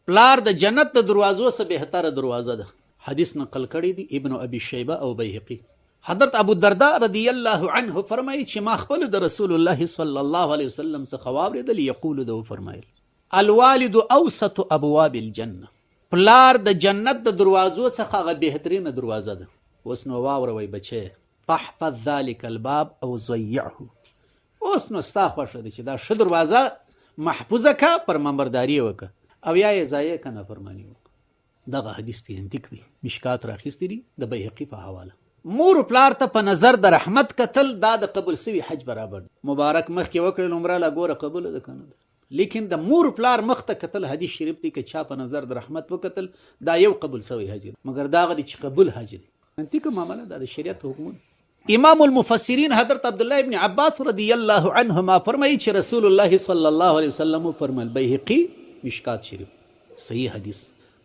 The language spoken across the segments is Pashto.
پلار د جنت د دروازو څخه بهتره دروازه ده. حدیث نقل کړی دی ابن ابي شیبه او بیهقي. حضرت ابو الدرداء رضی الله عنه فرمایي چې ما خپل د رسول الله صلی الله علیه وسلم څخه واورېدل یقول دو فرمایل الوالد اوسط ابواب الجنه، پلار د جنت د دروازو څخه هغه بهترینه دروازه ده. اوس نو واوروئ بچی، فاحفظ ذلك الباب او ضيعه. اوس نو ستا خوښه ده چې دا ښه دروازه محفوظه که، پر مامبرداري وکړه او یا یې ضایع که نافرماني وکړه. دغه حدیث تینتیک دی، مشکات راخیستی دی د بیهقي په حواله. مور پلار ته په نظر د رحمت کتل دا د قبول سوي حج برابر دی. مبارک مخکې وکړل عمره لا ګوره قبوله ده که نه ده، لیکن د مور پلار مخ ته کتل حدیث شریف دی که چا په نظر د رحمت وکتل دا یو قبول سوی حج دی، مګر دا هغه دی چې قبول حج دی. تینتیک معامله دا د شریعت حکمونه. امام المفسرین حضرت عبدالله ابن عباس رضی الله عنهما فرمایي چې رسول الله صلی الله علیه وسلم فرمایل، بیهقي مشکات شریف صحیح حدیث،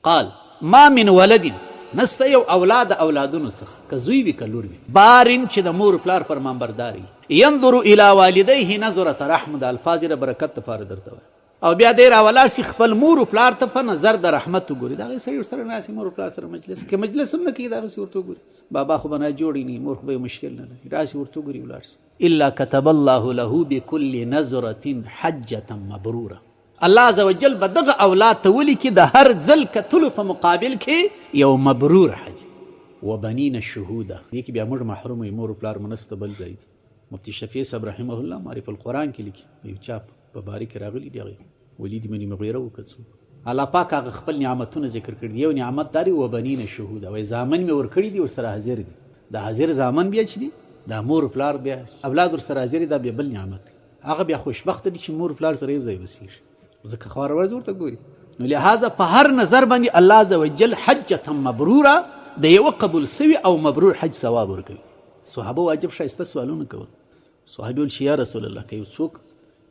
قال ما من ولد، نسته یو اولاد اولادونو څخه که زوی وي که لور وي، بارین چې د مور پلار پر مامبرداري، ينظر الى والديه نظرة رحم، د الفاظ د برکت لپاره درته وایي، او بیا دی راولاړ شي خپل مور پلار ته په نظر د رحمت وګوري. دغه سړي ورسره ناستې مور پلار سره مجلس کې مجلس هم نه کوي، دغسې ورته وګوري. بابا خو به نه جوړې نه، مور خو به یې مشکل نه لري، راسي ورته وګوري ولاړ شي. الا كتب الله له بكل نظرة حجة مبروره، الله عز وجل به دغه اولاد ته ولیکي د هر ځل کتلو په مقابل کې یو مبرور حج. وبنین الشهوده، دې کې بیا موږ محروم یو، مور پلار منسته بل ځای دی. مفتی شفیع صاحب رحمه الله معرف القرآن کې لیکي، یو چاپ په باری کې راغلی دی، هغې ولید بن مغیره وکړ. الله پاک هغه خپل نعمتونه ذکر کړي دي. یو نعمت دا دی وبنین الشهوده، وایي زامن مې ورکړي دي ورسره حاضر دي. د حاضر زامن بیا چې دي دا مور پلار بیا اولاد ورسره حاضر دي، دا بیا بل نعمت دی. هغه بیا خوشبخته دي چې مور پلار سره یو ځای اوسېږي، ځکه خوار ورځ ورته ګوري. نو لهذا په هر نظر باندې الله عز وجل حجة مبروره د یو قبول سوي او مبرور حج ثواب ورکوي. صحابه واجب ښایسته سوالونه کول. صحابي ویل چې یا رسول الله که یو څوک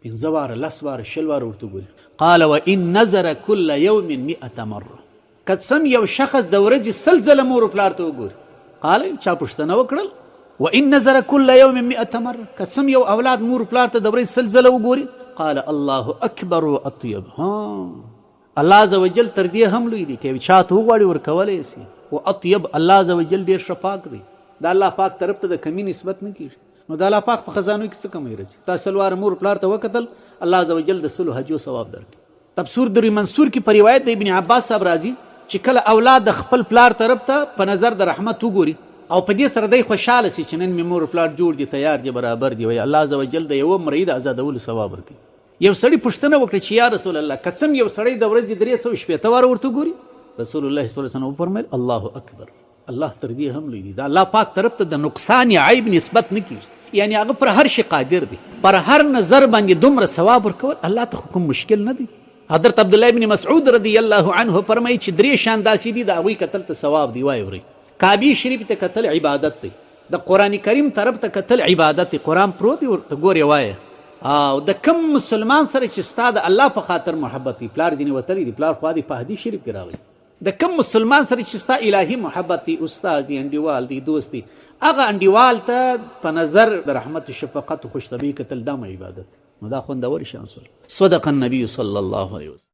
15 واره 10 واره 20 واره ورته ګوري، قال وان نظر كل يوم 100 مره، که سم یو شخص د ورځې 100 ځله مور پلار ته وګوري، قال چا پوښتنه وکړل وان نظر كل يوم 100 مره، که سم یو اولاد مور پلار ته د ورځې 100 ځله وګوري، قال الله اکبر واطيب. الله عز وجل تر دې هم لوی دی، که چا ته وغواړي ورکولی سي. واطيب، الله عز وجل ډېر ښه پاک دی، دا الله پاک طرف ته د کمی نسبت نه کېږي. نو د الله پاک په خزانو کې څه کمی راځي؟ تا 100 واره مور پلار ته وکتل، الله عز وجل د 100 حجو ثواب درکړي. تفسیر در منصور کې په روایت د ابن عباس صاحب راځي چې کله اولاد د خپل پلار طرف ته په نظر د رحمت وګوري او په دې سره دی خوشحاله سي چې نن مې مور پلار جوړ دي، تیار دي، برابر دي، وایي الله عز وجل د یوه مرئي د ازادولو ثواب ورکوي. یو سړي پوښتنه وکړه چې یا رسول الله که څم یو سړی د ورځې 360 واره ورته ګوري، رسول الله صلی الله علیه وسلم وفرمایل الله اکبر، الله تر دې هم لوی دی. دا الله پاک طرف ته د نقصان یا عیب نسبت نه کېږي، یعنی هغه پر هر شي قادر دی، پر هر نظر باندې دومره ثواب ورکول الله ته کوم مشکل نه دی. حضرت عبدالله ابن مسعود رضی الله عنه فرمایي چې 3 شیان داسې دي د هغوی کتل ته ثواب دی. وایي ورئ، کعبې شریف ته کتل عبادت دی، د قرآن کریم طرف ته کتل عبادت دی، قرآن پروت دی ورته ګورې وایه. او د کم مسلمان سره چې ستا د الله په خاطر محبت دی، پلار ځینې وتلی دی، پلار خوا دی په حدیث شریف کې راغلی، د کم مسلمان سره چې ستا الهي محبت دی، استاد دی، انډیوال دی، دوست دی، هغه انډیوال ته په نظر د رحمت و شفقت و خوشطبعي کتل دا عبادت. نو دا خوندور شان سول. صدق النبي صلی الله علیه وسلم.